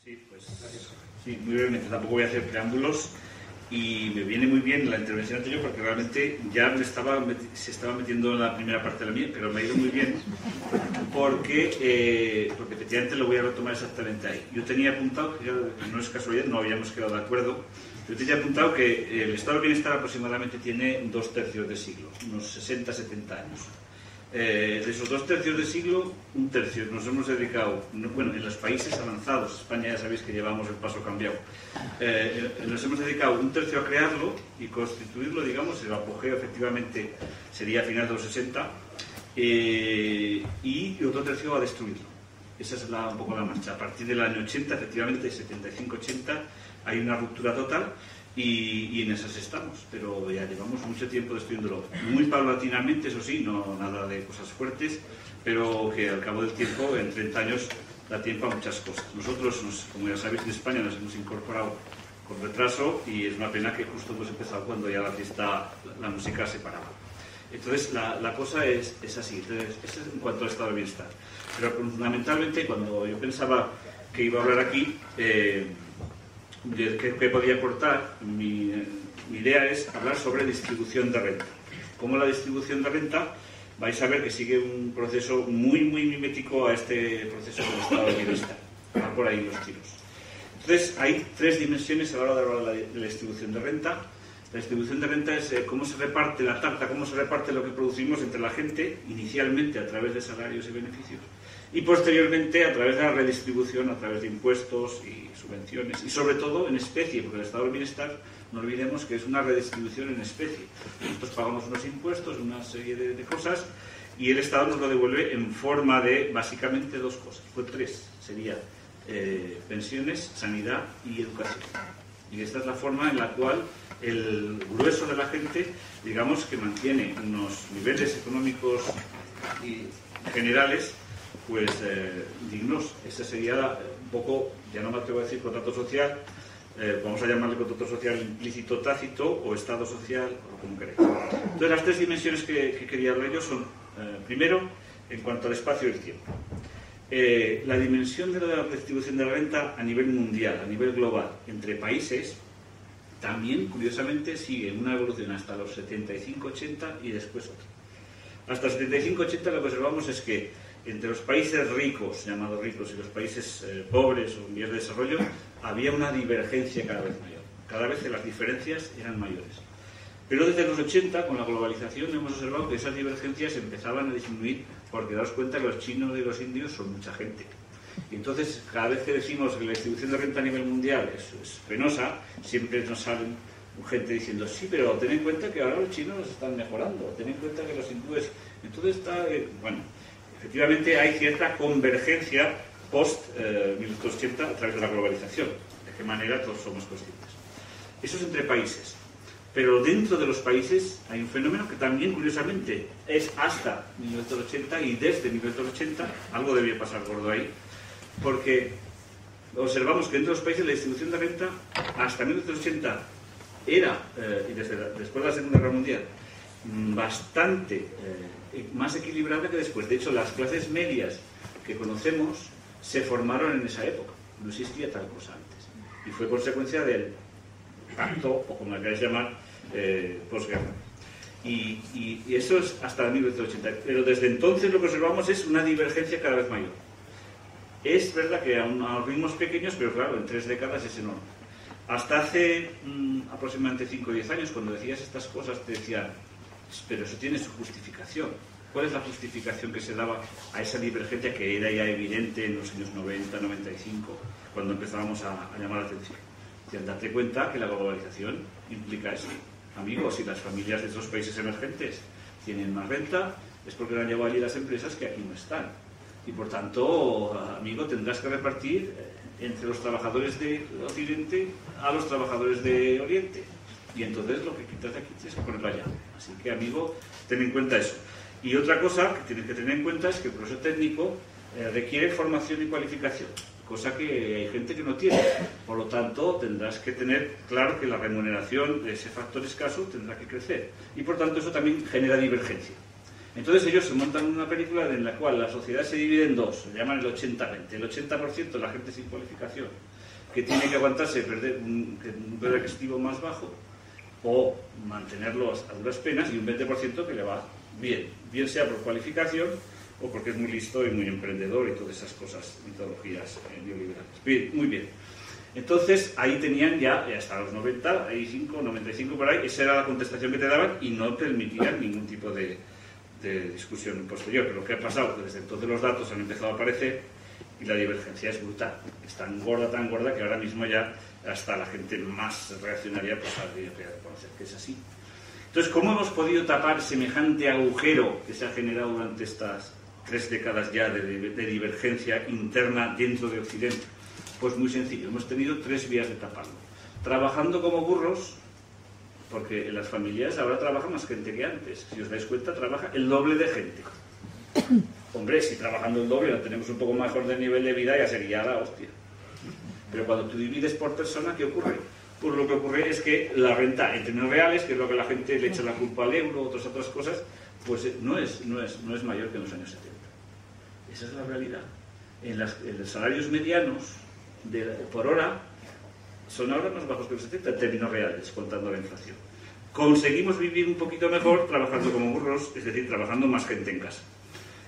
Sí, pues sí, muy brevemente, tampoco voy a hacer preámbulos y me viene muy bien la intervención anterior porque realmente ya se estaba metiendo en la primera parte de la mía, pero me ha ido muy bien porque efectivamente lo voy a retomar exactamente ahí. Yo tenía apuntado, que no es casualidad, no habíamos quedado de acuerdo, yo tenía apuntado que el estado de bienestar aproximadamente tiene 2/3 de siglo, unos 60-70 años. De esos 2/3 de siglo, 1/3 nos hemos dedicado, bueno, en los países avanzados, España ya sabéis que llevamos el paso cambiado, nos hemos dedicado 1/3 a crearlo y constituirlo, digamos, el apogeo efectivamente sería a finales de los 60, y otro tercio a destruirlo. Esa es un poco la marcha. A partir del año 80, efectivamente, 75-80, hay una ruptura total. Y en esas estamos, pero ya llevamos mucho tiempo destruyéndolo, muy paulatinamente, eso sí, no nada de cosas fuertes, pero que al cabo del tiempo, en 30 años, da tiempo a muchas cosas. Nosotros, como ya sabéis, en España nos hemos incorporado con retraso y es una pena que justo hemos empezado cuando ya la fiesta, la música se paraba. Entonces, la cosa es así. Entonces, eso es en cuanto al estado de bienestar. Pero fundamentalmente, cuando yo pensaba que iba a hablar aquí, ¿qué podía aportar? Mi idea es hablar sobre distribución de renta. Como la distribución de renta, vais a ver que sigue un proceso muy mimético a este proceso del estado de bienestar. Van por ahí los tiros. Entonces, hay 3 dimensiones a la hora de hablar de la distribución de renta. La distribución de renta es cómo se reparte la tarta, cómo se reparte lo que producimos entre la gente, inicialmente a través de salarios y beneficios, y posteriormente a través de la redistribución, a través de impuestos y subvenciones, y sobre todo en especie, porque el estado de bienestar, no olvidemos que es una redistribución en especie. Nosotros pagamos unos impuestos, una serie de cosas, y el Estado nos lo devuelve en forma de, básicamente, 2 cosas, pues 3, sería pensiones, sanidad y educación. Y esta es la forma en la cual el grueso de la gente, digamos, que mantiene unos niveles económicos y generales pues dignos. Ese sería un poco, ya no me atrevo a decir contrato social, vamos a llamarle contrato social implícito tácito o estado social, o como queréis. Entonces las 3 dimensiones que quería hablar yo son, primero, en cuanto al espacio y el tiempo. La dimensión de la distribución de la renta a nivel mundial, a nivel global, entre países, también, curiosamente, sigue una evolución hasta los 75-80 y después otra. Hasta los 75-80 lo que observamos es que entre los países ricos, llamados ricos, y los países pobres o en vías de desarrollo, había una divergencia cada vez mayor. Cada vez las diferencias eran mayores. Pero desde los 80, con la globalización, hemos observado que esas divergencias empezaban a disminuir porque daos cuenta que los chinos y los indios son mucha gente. Y entonces, cada vez que decimos que la distribución de renta a nivel mundial es penosa, siempre nos salen gente diciendo, sí, pero ten en cuenta que ahora los chinos están mejorando, ten en cuenta que los hindúes... Entonces está... bueno, efectivamente hay cierta convergencia post-1980 a través de la globalización. De qué manera todos somos conscientes. Eso es entre países. Pero dentro de los países hay un fenómeno que también, curiosamente, es hasta 1980 y desde 1980, algo debía pasar gordo ahí, porque observamos que dentro de los países la distribución de renta hasta 1980 era, y después de la Segunda Guerra Mundial, bastante más equilibrada que después. De hecho, las clases medias que conocemos se formaron en esa época. No existía tal cosa antes. Y fue consecuencia del pacto, o como le queráis llamar, posguerra. Y eso es hasta 1980. Pero desde entonces lo que observamos es una divergencia cada vez mayor. Es verdad que a unos ritmos pequeños, pero claro, en 3 décadas es enorme. Hasta hace aproximadamente 5 o 10 años, cuando decías estas cosas, te decían, pero eso tiene su justificación. ¿Cuál es la justificación que se daba a esa divergencia que era ya evidente en los años 90, 95, cuando empezábamos a llamar la atención? Decían, date cuenta que la globalización implica eso. Amigos, si las familias de esos países emergentes tienen más renta, es porque han llevado allí las empresas que aquí no están. Y por tanto, amigo, tendrás que repartir entre los trabajadores de Occidente a los trabajadores de Oriente. Y entonces lo que quitas de aquí tienes que ponerlo allá. Así que, amigo, ten en cuenta eso. Y otra cosa que tienes que tener en cuenta es que el proceso técnico requiere formación y cualificación, cosa que hay gente que no tiene. Por lo tanto, tendrás que tener claro que la remuneración de ese factor escaso tendrá que crecer. Y por tanto, eso también genera divergencia. Entonces ellos se montan una película en la cual la sociedad se divide en 2, se llaman el 80-20. El 80% la gente sin cualificación que tiene que aguantarse perder un poder adquisitivo más bajo o mantenerlo a duras penas, y un 20% que le va bien, bien sea por cualificación o porque es muy listo y muy emprendedor y todas esas cosas, metodologías neoliberales. Bien, muy bien. Entonces, ahí tenían ya hasta los 90, 95 por ahí, esa era la contestación que te daban y no permitían ningún tipo de discusión posterior. Pero lo que ha pasado, que desde entonces los datos han empezado a aparecer y la divergencia es brutal. Es tan gorda, que ahora mismo ya hasta la gente más reaccionaria pues habría que reconocer que es así. Entonces, ¿cómo hemos podido tapar semejante agujero que se ha generado durante estas 3 décadas ya de divergencia interna dentro de Occidente? Pues muy sencillo, hemos tenido 3 vías de taparlo. Trabajando como burros, porque en las familias ahora trabaja más gente que antes. Si os dais cuenta, trabaja el doble de gente. Hombre, si trabajando el doble no tenemos un poco mejor de nivel de vida, ya sería la hostia. Pero cuando tú divides por persona, ¿qué ocurre? Pues lo que ocurre es que la renta en términos reales, que es lo que la gente le echa la culpa al euro, otras cosas, pues no es mayor que en los años 70. Esa es la realidad. En los salarios medianos por hora son ahora más bajos que los 70 en términos reales, contando la inflación. Conseguimos vivir un poquito mejor trabajando como burros, es decir, trabajando más gente en casa.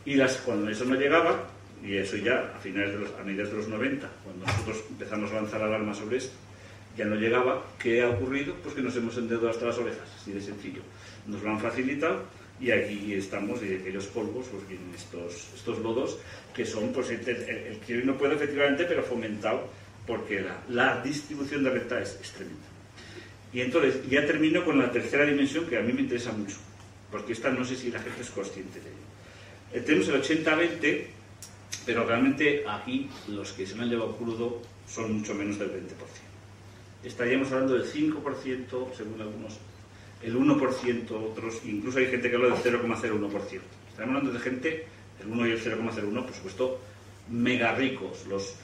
Y cuando eso no llegaba, y eso ya a mediados de los 90, cuando nosotros empezamos a lanzar alarma sobre esto, ya no llegaba, ¿qué ha ocurrido? Pues que nos hemos endeudado hasta las orejas, así de sencillo. Nos lo han facilitado y aquí estamos, y de aquellos polvos, pues vienen estos lodos, que son, pues el quiero y no puedo efectivamente, pero fomentado, porque la distribución de renta es tremenda. Y entonces, ya termino con la tercera dimensión, que a mí me interesa mucho, porque esta no sé si la gente es consciente de ello. Tenemos el 80-20, pero realmente aquí los que se lo han llevado crudo son mucho menos del 20%. Estaríamos hablando del 5%, según algunos, el 1%, otros, incluso hay gente que habla del 0,01%. Estamos hablando de gente, el 1 y el 0,01, por supuesto, mega ricos, los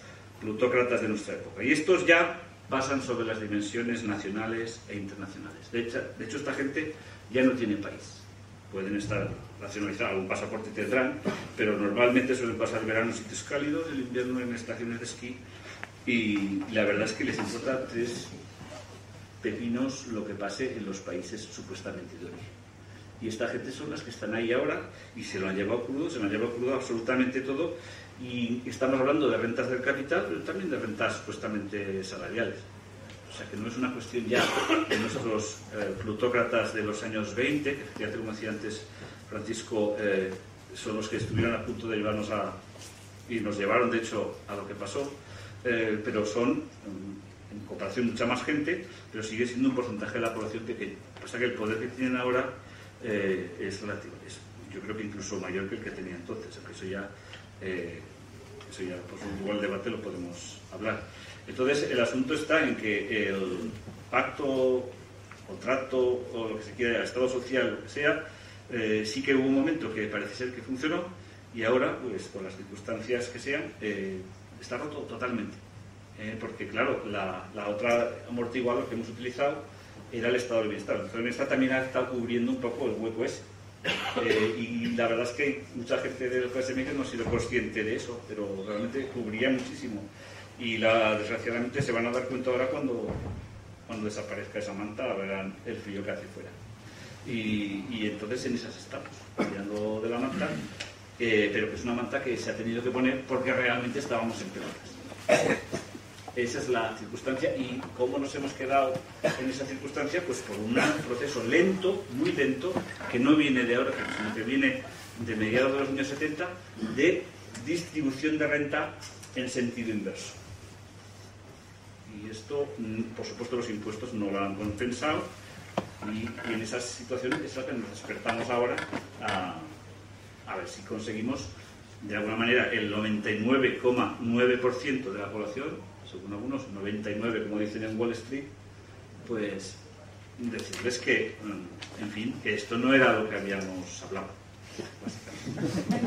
plutócratas de nuestra época. Y estos ya pasan sobre las dimensiones nacionales e internacionales. De hecho, esta gente ya no tiene país. Pueden estar nacionalizados, algún pasaporte tendrán, pero normalmente suelen pasar el verano en sitios cálidos, el invierno en estaciones de esquí, y la verdad es que les importa 3 pepinos lo que pase en los países supuestamente de origen. Y esta gente son las que están ahí ahora y se lo han llevado crudo absolutamente todo, y estamos hablando de rentas del capital, pero también de rentas supuestamente salariales. O sea que no es una cuestión ya de nuestros plutócratas de los años 20, que ya como decía antes Francisco, son los que estuvieron a punto de llevarnos y nos llevaron de hecho a lo que pasó, pero son en comparación mucha más gente, pero sigue siendo un porcentaje de la población pequeño. Pasa que el poder que tienen ahora es relativo, yo creo que incluso mayor que el que tenía entonces, aunque eso ya pues igual el debate lo podemos hablar. Entonces el asunto está en que el pacto, contrato o lo que se quiera, estado social, lo que sea, sí que hubo un momento que parece ser que funcionó, y ahora, pues por las circunstancias que sean, está roto totalmente. Porque claro, la otra amortiguador que hemos utilizado era el estado del bienestar. El estado del bienestar también ha estado cubriendo un poco el hueco ese. Y la verdad es que mucha gente de la clase media no ha sido consciente de eso, pero realmente cubría muchísimo. Y desgraciadamente se van a dar cuenta ahora cuando desaparezca esa manta, verán el frío que hace fuera. Y entonces en esas estamos, tirando de la manta, pero que es una manta que se ha tenido que poner porque realmente estábamos en pelotas. Esa es la circunstancia. ¿Y cómo nos hemos quedado en esa circunstancia? Pues por un proceso lento, muy lento, que no viene de ahora, sino que viene de mediados de los años 70, de distribución de renta en sentido inverso. Y esto, por supuesto, los impuestos no lo han compensado, y en esas situaciones es la que nos despertamos ahora a ver si conseguimos, de alguna manera, el 99,9% de la población, según algunos, 99, como dicen en Wall Street, pues decirles que, en fin, que esto no era lo que habíamos hablado, básicamente.